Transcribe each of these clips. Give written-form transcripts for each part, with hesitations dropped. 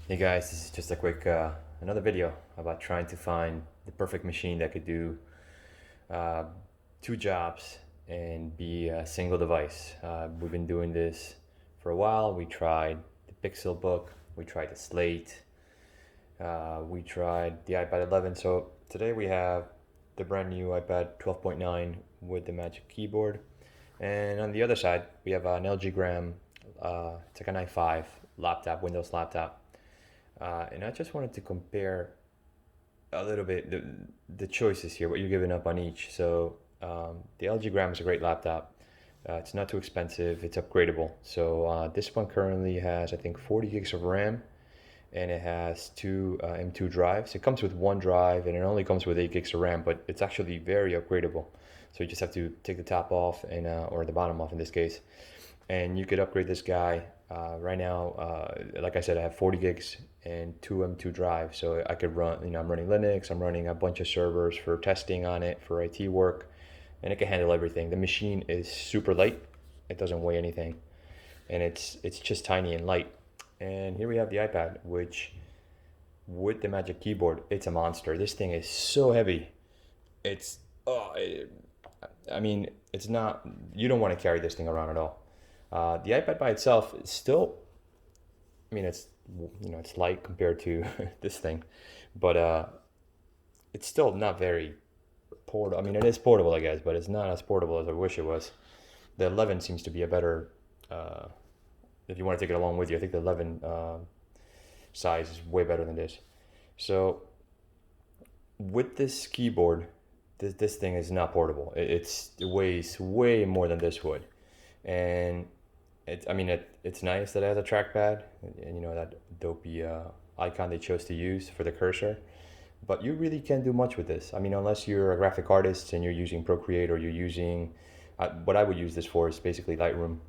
Hey guys, this is just a quick another video about trying to find the perfect machine that could do uh, two jobs and be a single device. We've been doing this for a while. We tried the Pixel Book, we tried the Slate, we tried the iPad 11. So today we have the brand new iPad 12.9 with the Magic Keyboard, and on the other side we have an LG Gram. It's like an i5 laptop, Windows laptop. And I just wanted to compare a little bit the choices here, what you're giving up on each. So the LG Gram is a great laptop. It's not too expensive. It's upgradable. So this one currently has, I think, 40 gigs of RAM, and it has two M2 drives. It comes with one drive, and it only comes with 8 gigs of RAM, but it's actually very upgradable. So you just have to take the top off and or the bottom off in this case, and you could upgrade this guy. Right now, like I said, I have 40 gigs and two M2 drives, so I could run. I'm running Linux. I'm running a bunch of servers for testing on it for IT work, and it can handle everything. The machine is super light. It doesn't weigh anything, and it's just tiny and light. And here we have the iPad, which with the Magic Keyboard, it's a monster. This thing is so heavy. It's oh, it, I mean, it's not. You don't want to carry this thing around at all. The iPad by itself is still, I mean, it's light compared to this thing, but it's still not very portable. I mean, it is portable, I guess, but it's not as portable as I wish it was. The 11 seems to be a better, uh, if you want to take it along with you. I think the 11 size is way better than this. So with this keyboard, this thing is not portable. It weighs way more than this would, and it's nice that it has a trackpad and that dopey icon they chose to use for the cursor. But you really can't do much with this. I mean, unless you're a graphic artist and you're using Procreate, or you're using what I would use this for is basically Lightroom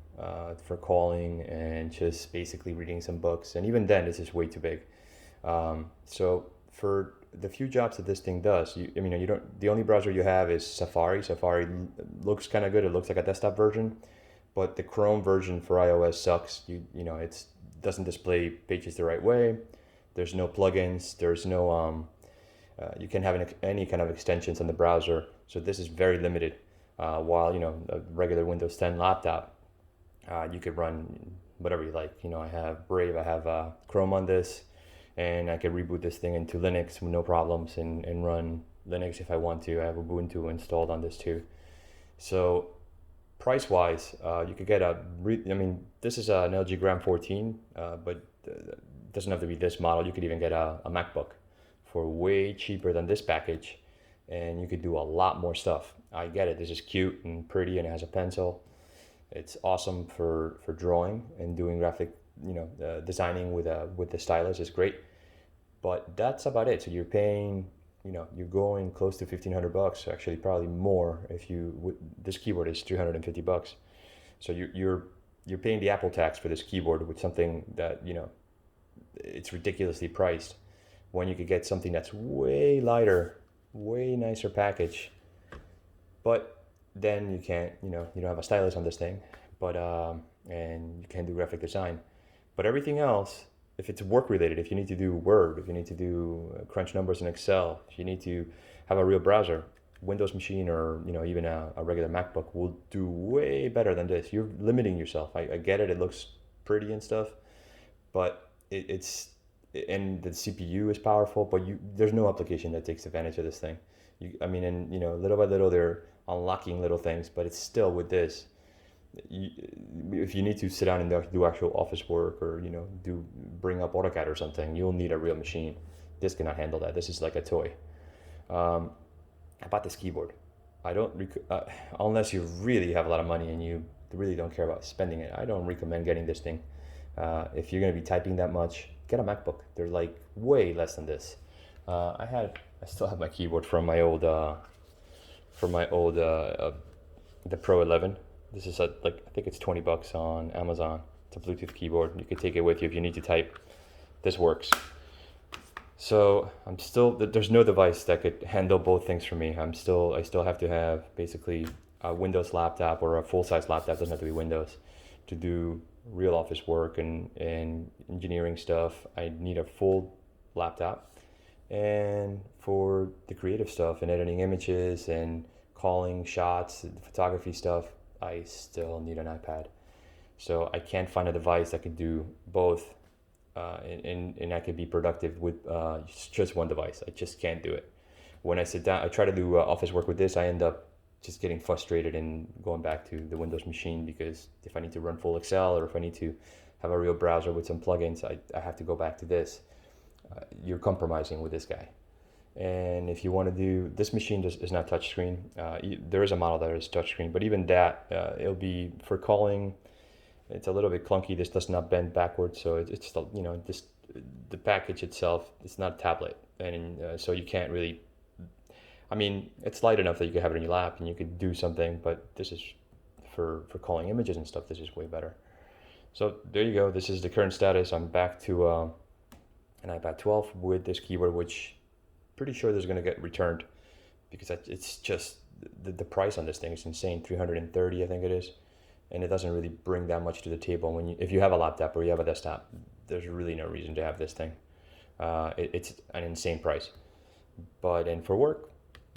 for calling and just basically reading some books. And even then, this is way too big. So for the few jobs that this thing does, you don't. The only browser you have is Safari. Safari looks kind of good. It looks like a desktop version, but the Chrome version for iOS sucks. It's doesn't display pages the right way. There's no plugins. There's no you can have any kind of extensions on the browser. So this is very limited. While a regular Windows 10 laptop, you could run whatever you like. I have Brave. I have Chrome on this, and I could reboot this thing into Linux with no problems and run Linux if I want to. I have Ubuntu installed on this too. So price wise, you could get this is an LG Gram 14, but it doesn't have to be this model. You could even get a MacBook for way cheaper than this package, and you could do a lot more stuff. I get it. This is cute and pretty, and it has a pencil. It's awesome for drawing and doing graphic, designing with the stylus is great. But that's about it. So you're paying, you're going close to $1,500. Actually, probably more if this keyboard is $350. So you're paying the Apple tax for this keyboard with something that it's ridiculously priced, when you could get something that's way lighter, way nicer package. But then you can't, you don't have a stylus on this thing, but and you can't do graphic design. But everything else, if it's work related, if you need to do Word, if you need to do crunch numbers in Excel, if you need to have a real browser, Windows machine, or even a regular MacBook will do way better than this. You're limiting yourself. I get it. It looks pretty and stuff, but it's and the CPU is powerful, but there's no application that takes advantage of this thing. And little by little they're unlocking little things, but it's still with this. You, if you need to sit down and do actual office work, or do bring up AutoCAD or something, you'll need a real machine. This cannot handle that. This is like a toy. I bought this keyboard. I don't unless you really have a lot of money and you really don't care about spending it. I don't recommend getting this thing. If you're going to be typing that much, get a MacBook. They're like way less than this. I still have my keyboard from my old the Pro 11. This is I think it's $20 on Amazon. It's a Bluetooth keyboard. You could take it with you if you need to type. This works. So there's no device that could handle both things for me. I still have to have basically a Windows laptop or a full size laptop. Doesn't have to be Windows to do real office work and engineering stuff, I need a full laptop. And for the creative stuff and editing images and calling shots, photography stuff, I still need an iPad. So I can't find a device that could do both, and I could be productive with just one device. I just can't do it. When I sit down, I try to do office work with this, I end up just getting frustrated and going back to the Windows machine, because if I need to run full Excel or if I need to have a real browser with some plugins, I have to go back to this. You're compromising with this guy. And if you want to do, this machine just is not touchscreen. There is a model that is touchscreen, but even that, it'll be for calling. It's a little bit clunky. This does not bend backwards, so it's still, just the package itself. It's not a tablet, and so you can't really. I mean, it's light enough that you could have it in your lap and you could do something, but this is for calling images and stuff. This is way better. So there you go. This is the current status. I'm back to an iPad 12 with this keyboard, which pretty sure this is going to get returned, because it's just the price on this thing is insane. 330, I think it is. And it doesn't really bring that much to the table. If you have a laptop or you have a desktop, there's really no reason to have this thing. It's an insane price. And for work,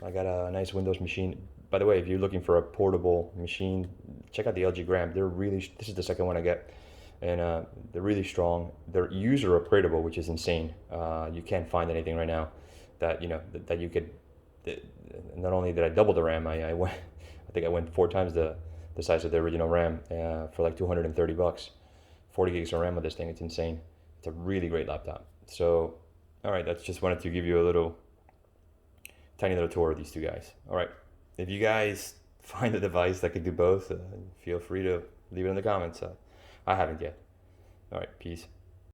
I got a nice Windows machine. By the way, if you're looking for a portable machine, check out the LG Gram. This is the second one I get, and they're really strong. They're user upgradable, which is insane. You can't find anything right now that that you could. Not only did I double the RAM, I think I went 4 times the size of the original RAM for like $230. 40 gigs of RAM with this thing. It's insane. It's a really great laptop. So, all right, that's just wanted to give you a tiny little tour of these two guys. All right, if you guys find a device that could do both, feel free to leave it in the comments. I haven't yet. All right, peace.